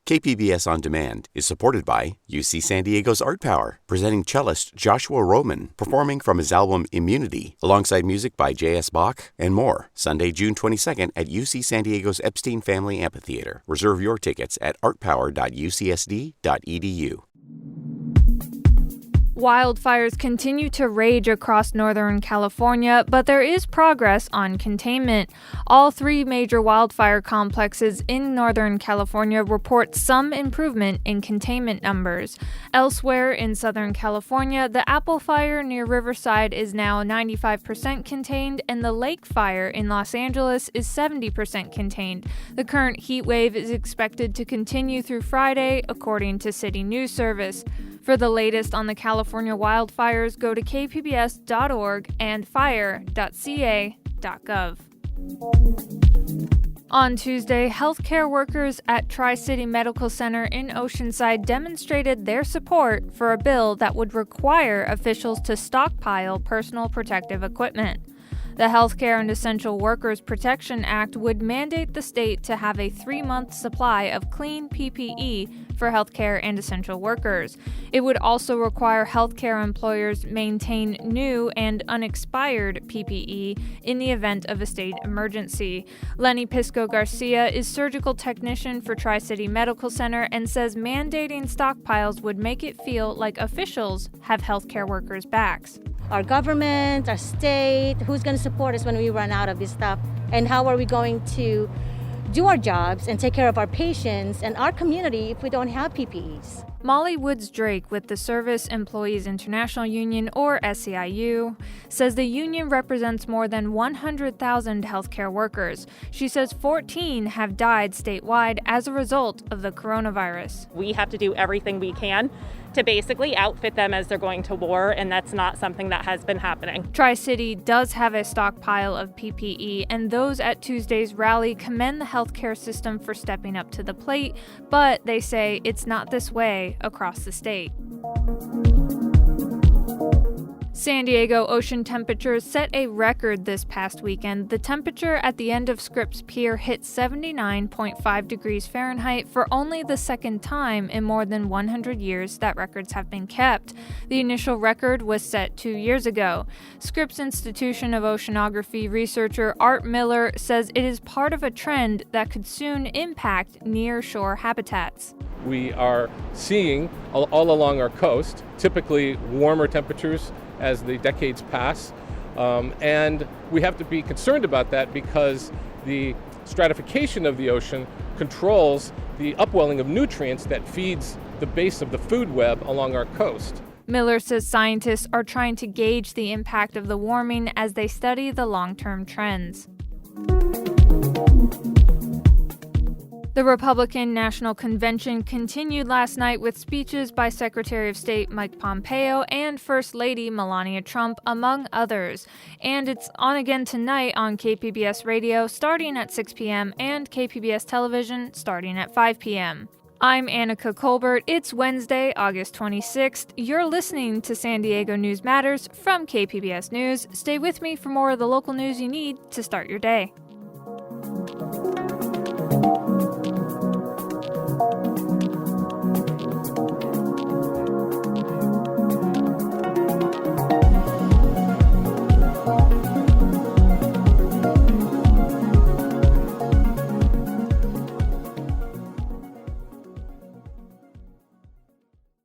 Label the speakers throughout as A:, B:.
A: KPBS On Demand is supported by UC San Diego's Art Power, presenting cellist Joshua Roman, performing from his album Immunity, alongside music by J.S. Bach and more. Sunday, June 22nd at UC San Diego's Epstein Family Amphitheater. Reserve your tickets at artpower.ucsd.edu.
B: Wildfires continue to rage across Northern California, but there is progress on containment. All three major wildfire complexes in Northern California report some improvement in containment numbers. Elsewhere in Southern California, the Apple Fire near Riverside is now 95% contained, and the Lake Fire in Los Angeles is 70% contained. The current heat wave is expected to continue through Friday, according to City News Service. For the latest on the California wildfires, go to kpbs.org and fire.ca.gov. On Tuesday, healthcare workers at Tri-City Medical Center in Oceanside demonstrated their support for a bill that would require officials to stockpile personal protective equipment. The Healthcare and Essential Workers Protection Act would mandate the state to have a 3-month supply of clean PPE for healthcare and essential workers. It would also require healthcare employers maintain new and unexpired PPE in the event of a state emergency. Lenny Pisco Garcia is surgical technician for Tri-City Medical Center and says mandating stockpiles would make it feel like officials have healthcare workers' backs.
C: Our government, our state, who's going to support us when we run out of this stuff? And how are we going to do our jobs and take care of our patients and our community if we don't have PPEs?
B: Molly Woods Drake with the Service Employees International Union, or SEIU, says the union represents more than 100,000 healthcare workers. She says 14 have died statewide as a result of the coronavirus.
D: We have to do everything we can to basically outfit them as they're going to war, and that's not something that has been happening.
B: Tri-City does have a stockpile of PPE, and those at Tuesday's rally commend the healthcare system for stepping up to the plate, but they say it's not this way across the state. San Diego ocean temperatures set a record this past weekend. The temperature at the end of Scripps Pier hit 79.5 degrees Fahrenheit for only the second time in more than 100 years that records have been kept. The initial record was set 2 years ago. Scripps Institution of Oceanography researcher Art Miller says it is part of a trend that could soon impact near-shore habitats.
E: We are seeing all along our coast typically warmer temperatures as the decades pass, and we have to be concerned about that because the stratification of the ocean controls the upwelling of nutrients that feeds the base of the food web along our coast.
B: Miller says scientists are trying to gauge the impact of the warming as they study the long-term trends. The Republican National Convention continued last night with speeches by Secretary of State Mike Pompeo and First Lady Melania Trump, among others. And it's on again tonight on KPBS Radio starting at 6 p.m. and KPBS Television starting at 5 p.m. I'm Annika Colbert. It's Wednesday, August 26th. You're listening to San Diego News Matters from KPBS News. Stay with me for more of the local news you need to start your day.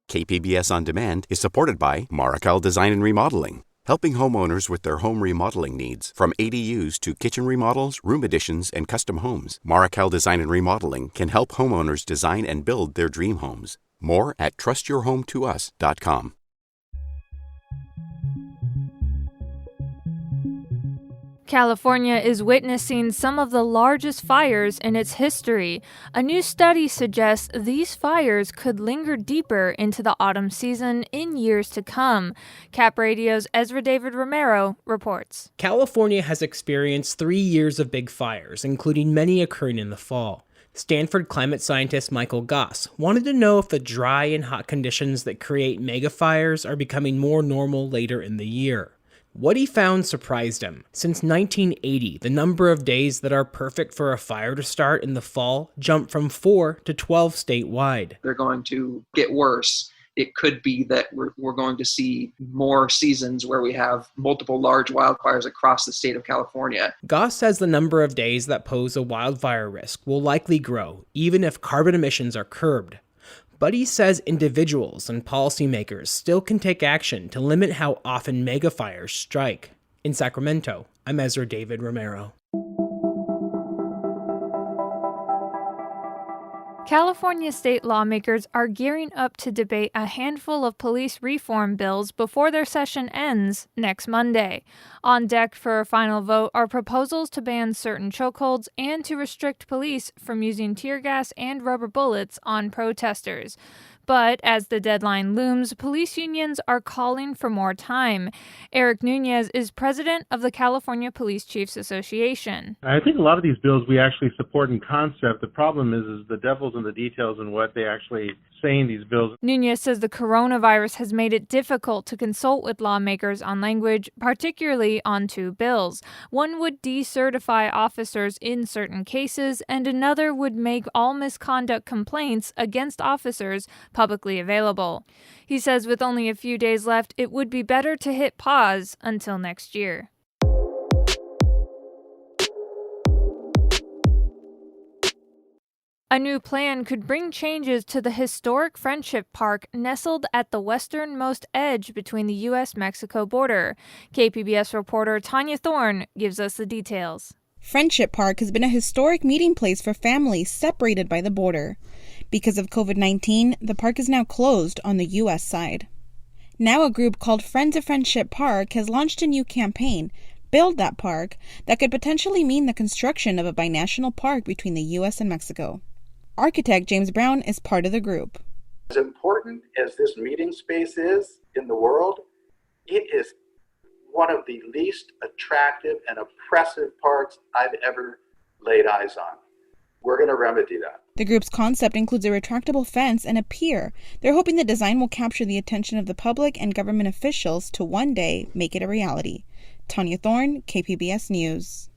A: KPBS On Demand is supported by Marrokal Design and Remodeling, helping homeowners with their home remodeling needs. From ADUs to kitchen remodels, room additions, and custom homes, Marrokal Design and Remodeling can help homeowners design and build their dream homes. More at trustyourhometous.com.
B: California is witnessing some of the largest fires in its history. A new study suggests these fires could linger deeper into the autumn season in years to come. Cap Radio's Ezra David Romero reports.
F: California has experienced 3 years of big fires, including many occurring in the fall. Stanford climate scientist Michael Goss wanted to know if the dry and hot conditions that create mega fires are becoming more normal later in the year. What he found surprised him. Since 1980, the number of days that are perfect for a fire to start in the fall jumped from 4 to 12 statewide.
G: They're going to get worse. It could be that we're going to see more seasons where we have multiple large wildfires across the state of California.
F: Goss says the number of days that pose a wildfire risk will likely grow, even if carbon emissions are curbed. But he says individuals and policymakers still can take action to limit how often megafires strike. In Sacramento, I'm Ezra David Romero.
B: California state lawmakers are gearing up to debate a handful of police reform bills before their session ends next Monday. On deck for a final vote are proposals to ban certain chokeholds and to restrict police from using tear gas and rubber bullets on protesters. But as the deadline looms, police unions are calling for more time. Eric Nunez is president of the California Police Chiefs Association.
H: I think a lot of these bills we actually support in concept. The problem is the devil's in the details and what they actually say in these bills.
B: Nunez says the coronavirus has made it difficult to consult with lawmakers on language, particularly on two bills. One would decertify officers in certain cases, and another would make all misconduct complaints against officers publicly available. He says with only a few days left, it would be better to hit pause until next year. A new plan could bring changes to the historic Friendship Park nestled at the westernmost edge between the U.S.-Mexico border. KPBS reporter Tanya Thorne gives us the details.
I: Friendship Park has been a historic meeting place for families separated by the border. Because of COVID-19, the park is now closed on the U.S. side. Now a group called Friends of Friendship Park has launched a new campaign, Build That Park, that could potentially mean the construction of a binational park between the U.S. and Mexico. Architect James Brown is part of the group.
J: As important as this meeting space is in the world, it is one of the least attractive and oppressive parks I've ever laid eyes on. We're going to remedy that.
I: The group's concept includes a retractable fence and a pier. They're hoping the design will capture the attention of the public and government officials to one day make it a reality. Tanya Thorne, KPBS News.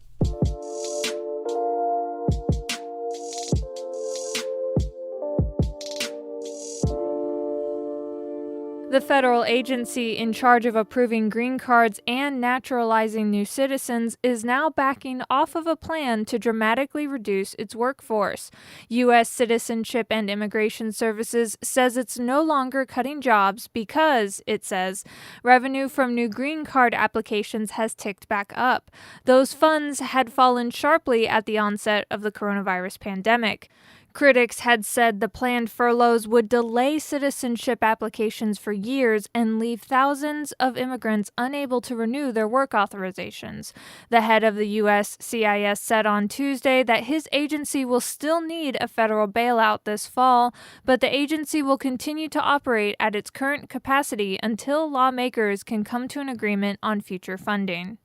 B: The federal agency in charge of approving green cards and naturalizing new citizens is now backing off of a plan to dramatically reduce its workforce. U.S. Citizenship and Immigration Services says it's no longer cutting jobs because, it says, revenue from new green card applications has ticked back up. Those funds had fallen sharply at the onset of the coronavirus pandemic. Critics had said the planned furloughs would delay citizenship applications for years and leave thousands of immigrants unable to renew their work authorizations. The head of the USCIS said on Tuesday that his agency will still need a federal bailout this fall, but the agency will continue to operate at its current capacity until lawmakers can come to an agreement on future funding.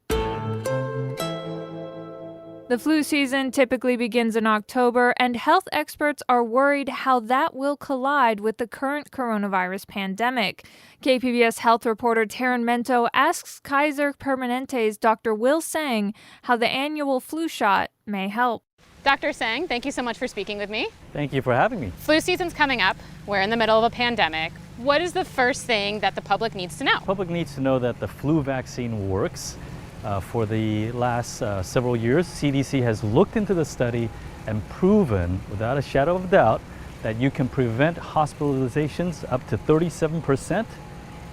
B: The flu season typically begins in October, and health experts are worried how that will collide with the current coronavirus pandemic. KPBS health reporter Taryn Mento asks Kaiser Permanente's Dr. Will Sang how the annual flu shot may help.
K: Dr. Sang, thank you so much for speaking with me.
L: Thank you for having me.
K: Flu season's coming up. We're in the middle of a pandemic. What is the first thing that the public needs to know?
L: The public needs to know that the flu vaccine works. For the last several years, CDC has looked into the study and proven, without a shadow of doubt, that you can prevent hospitalizations up to 37%.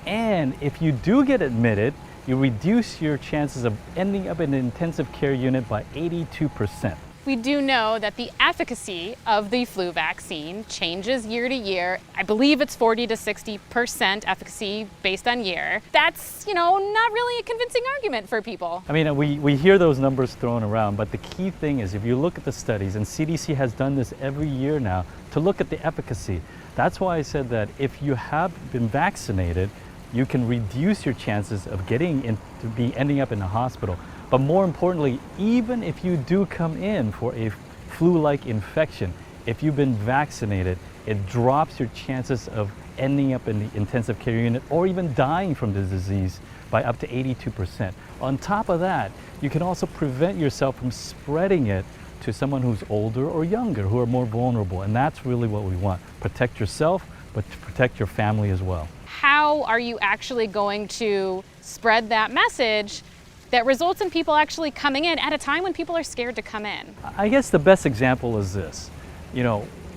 L: And if you do get admitted, you reduce your chances of ending up in an intensive care unit by 82%.
K: We do know that the efficacy of the flu vaccine changes year to year. I believe it's 40 to 60% efficacy based on year. That's, not really a convincing argument for people.
L: I mean, we hear those numbers thrown around, but the key thing is if you look at the studies, and CDC has done this every year now, to look at the efficacy. That's why I said that if you have been vaccinated, you can reduce your chances of ending up in the hospital. But more importantly, even if you do come in for a flu-like infection, if you've been vaccinated, it drops your chances of ending up in the intensive care unit or even dying from the disease by up to 82%. On top of that, you can also prevent yourself from spreading it to someone who's older or younger, who are more vulnerable. And that's really what we want. Protect yourself, but to protect your family as well.
K: How are you actually going to spread that message that results in people actually coming in at a time when people are scared to come in?
L: I guess the best example is this.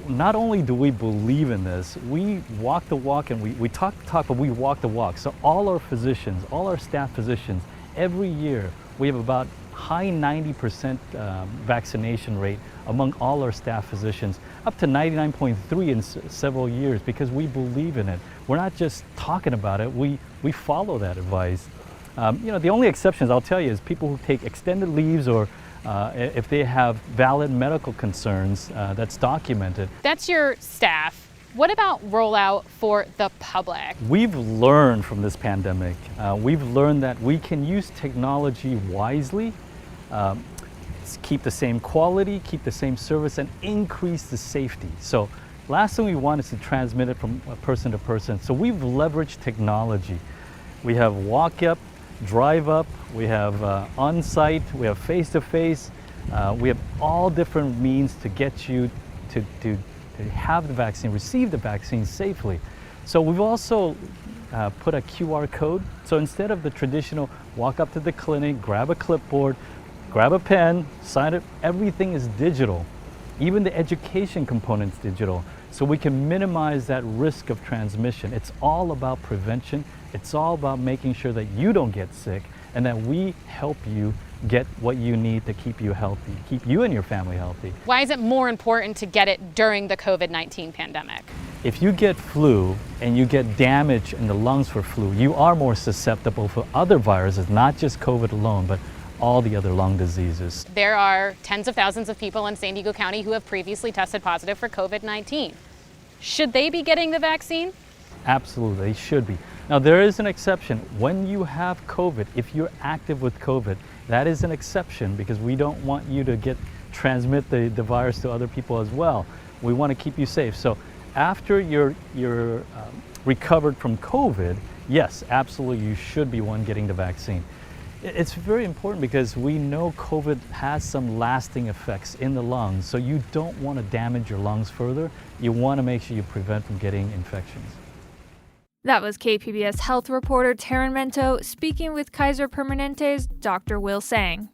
L: Not only do we believe in this, we walk the walk and we talk the talk, but we walk the walk. So all our physicians, all our staff physicians, every year we have about high 90% vaccination rate among all our staff physicians, up to 99.3 in several years, because we believe in it. We're not just talking about it, we follow that advice. The only exceptions I'll tell you is people who take extended leaves or if they have valid medical concerns, that's documented.
K: That's your staff. What about rollout for the public?
L: We've learned from this pandemic, we've learned that we can use technology wisely, keep the same quality, keep the same service, and increase the safety. So last thing we want is to transmit it from person to person. So we've leveraged technology. We have walk up, drive up, we have on-site, we have face-to-face, we have all different means to get you to have the vaccine, receive the vaccine safely. So we've also put a QR code. So instead of the traditional walk up to the clinic, grab a clipboard, grab a pen, sign it, everything is digital. Even the education component's digital. So we can minimize that risk of transmission. It's all about prevention. It's all about making sure that you don't get sick and that we help you get what you need to keep you healthy, keep you and your family healthy.
K: Why is it more important to get it during the COVID-19 pandemic?
L: If you get flu and you get damage in the lungs for flu, you are more susceptible for other viruses, not just COVID alone, but all the other lung diseases.
K: There are tens of thousands of people in San Diego County who have previously tested positive for COVID-19. Should they be getting the vaccine?
L: Absolutely, they should be. Now, there is an exception. When you have COVID, if you're active with COVID, that is an exception because we don't want you to transmit the virus to other people as well. We want to keep you safe. So after you're recovered from COVID, yes, absolutely, you should be one getting the vaccine. It's very important because we know COVID has some lasting effects in the lungs, so you don't want to damage your lungs further. You want to make sure you prevent from getting infections.
B: That was KPBS health reporter Taryn Mento speaking with Kaiser Permanente's Dr. Will Sang.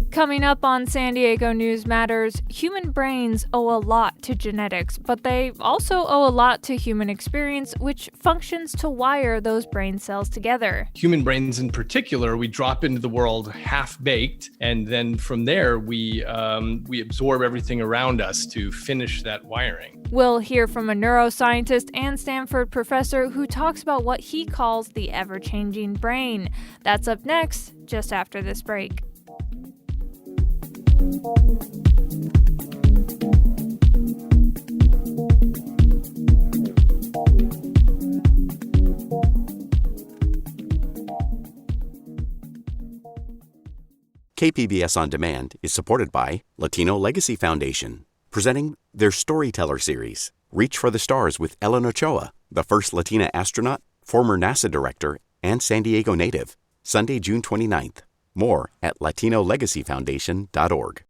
B: Coming up on San Diego News Matters, human brains owe a lot to genetics, but they also owe a lot to human experience, which functions to wire those brain cells together.
M: Human brains in particular, we drop into the world half-baked, and then from there we absorb everything around us to finish that wiring.
B: We'll hear from a neuroscientist and Stanford professor who talks about what he calls the ever-changing brain. That's up next, just after this break.
A: KPBS On Demand is supported by Latino Legacy Foundation, presenting their Storyteller series, Reach for the Stars with Ellen Ochoa, the first Latina astronaut, former NASA director, and San Diego native, Sunday, June 29th. More at latinolegacyfoundation.org.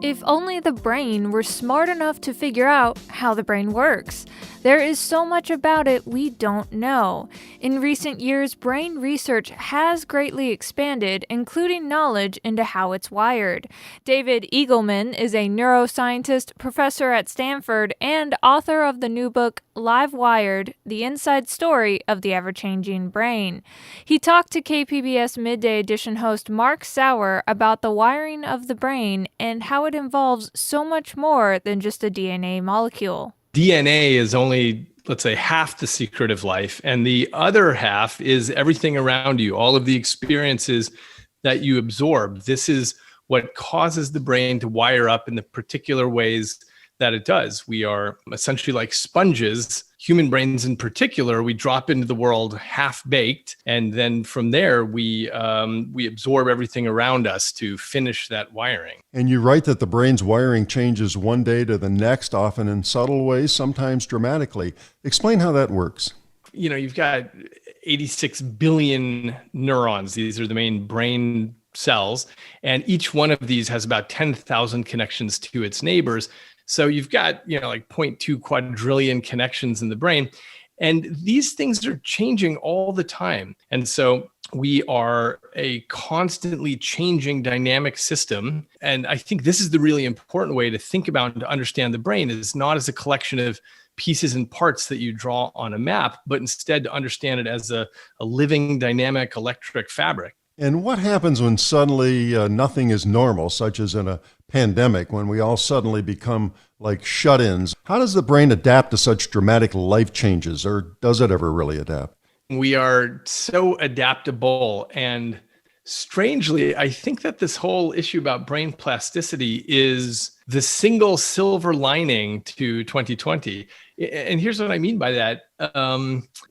B: If only the brain were smart enough to figure out how the brain works. There is so much about it we don't know. In recent years, brain research has greatly expanded, including knowledge into how it's wired. David Eagleman is a neuroscientist, professor at Stanford, and author of the new book, Live Wired, The Inside Story of the Ever-Changing Brain. He talked to KPBS Midday Edition host Mark Sauer about the wiring of the brain and how it involves so much more than just a DNA molecule.
M: DNA is only, let's say, half the secret of life. And the other half is everything around you, all of the experiences that you absorb. This is what causes the brain to wire up in the particular ways that it does. We are essentially like sponges. human brains in particular, we drop into the world half-baked, and then from there, we absorb everything around us to finish that wiring.
N: And you write that the brain's wiring changes one day to the next, often in subtle ways, sometimes dramatically. Explain how that works.
M: You've got 86 billion neurons. These are the main brain cells, and each one of these has about 10,000 connections to its neighbors. So you've got, like 0.2 quadrillion connections in the brain, and these things are changing all the time. And so we are a constantly changing dynamic system. And I think this is the really important way to think about and to understand the brain, is not as a collection of pieces and parts that you draw on a map, but instead to understand it as a living, dynamic, electric fabric.
N: And what happens when suddenly nothing is normal, such as in a pandemic, when we all suddenly become like shut-ins? How does the brain adapt to such dramatic life changes, or does it ever really adapt?
M: We are so adaptable, and strangely, I think that this whole issue about brain plasticity is the single silver lining to 2020. And here's what I mean by that.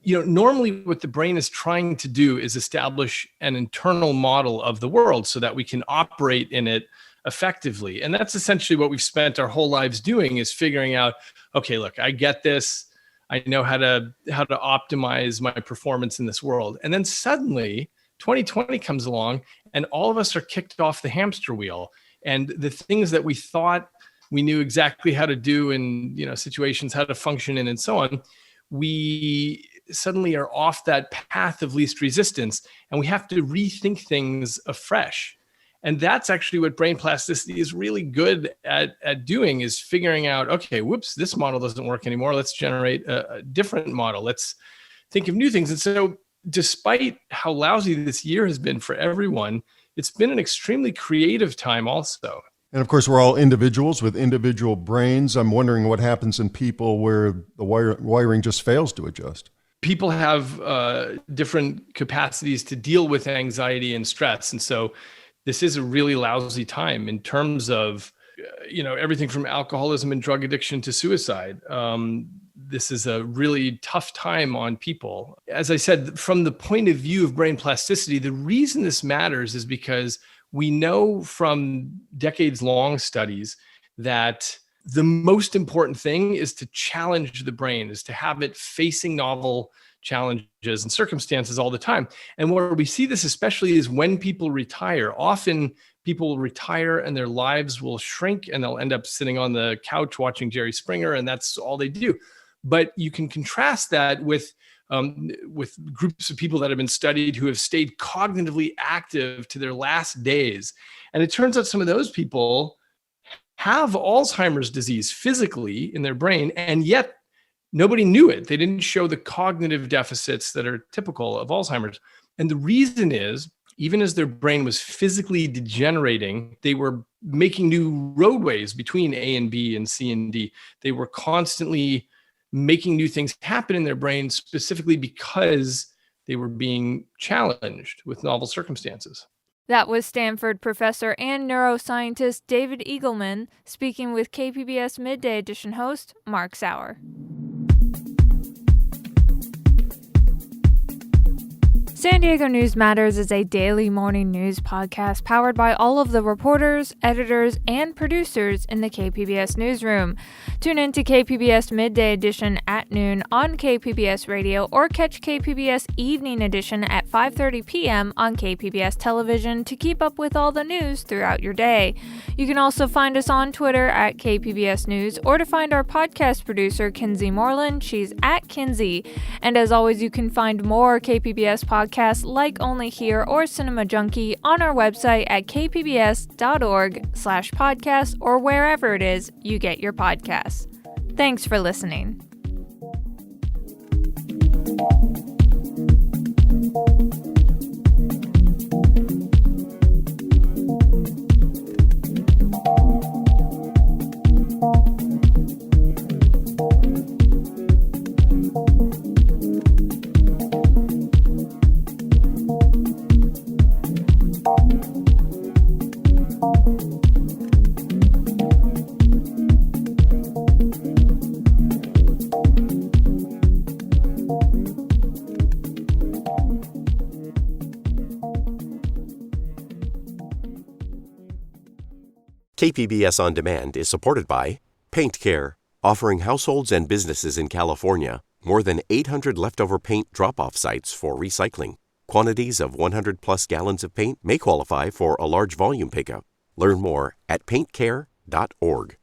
M: Normally what the brain is trying to do is establish an internal model of the world so that we can operate in it effectively. And that's essentially what we've spent our whole lives doing, is figuring out, okay, look, I get this. I know how to optimize my performance in this world. And then suddenly 2020 comes along, and all of us are kicked off the hamster wheel. And the things that we thought we knew exactly how to do in situations, how to function in, and so on, we suddenly are off that path of least resistance, and we have to rethink things afresh. And that's actually what brain plasticity is really good at doing, is figuring out, okay, whoops, this model doesn't work anymore. Let's generate a different model. Let's think of new things. And so despite how lousy this year has been for everyone, it's been an extremely creative time also.
N: And of course, we're all individuals with individual brains. I'm wondering what happens in people where the wiring just fails to adjust.
M: People have different capacities to deal with anxiety and stress. And so this is a really lousy time in terms of, everything from alcoholism and drug addiction to suicide. This is a really tough time on people. As I said, from the point of view of brain plasticity, the reason this matters is because we know from decades-long studies that the most important thing is to challenge the brain, is to have it facing novel challenges and circumstances all the time. And where we see this especially is when people retire. Often people will retire and their lives will shrink, and they'll end up sitting on the couch watching Jerry Springer, and that's all they do. But you can contrast that with groups of people that have been studied who have stayed cognitively active to their last days. And it turns out some of those people have Alzheimer's disease physically in their brain, and yet nobody knew it. They didn't show the cognitive deficits that are typical of Alzheimer's. And the reason is, even as their brain was physically degenerating, they were making new roadways between A and B and C and D. They were constantly making new things happen in their brain, specifically because they were being challenged with novel circumstances.
B: That was Stanford professor and neuroscientist David Eagleman speaking with KPBS Midday Edition host Mark Sauer. San Diego News Matters is a daily morning news podcast powered by all of the reporters, editors, and producers in the KPBS newsroom. Tune in to KPBS Midday Edition at noon on KPBS Radio, or catch KPBS Evening Edition at 5:30 p.m. on KPBS Television to keep up with all the news throughout your day. You can also find us on Twitter at KPBS News, or to find our podcast producer, Kinsey Moreland, she's at Kinsey. And as always, you can find more KPBS podcasts like Only Here or Cinema Junkie on our website at kpbs.org/podcast, or wherever it is you get your podcasts. Thanks for listening.
A: KPBS On Demand is supported by Paint Care, offering households and businesses in California more than 800 leftover paint drop-off sites for recycling. Quantities of 100-plus gallons of paint may qualify for a large volume pickup. Learn more at paintcare.org.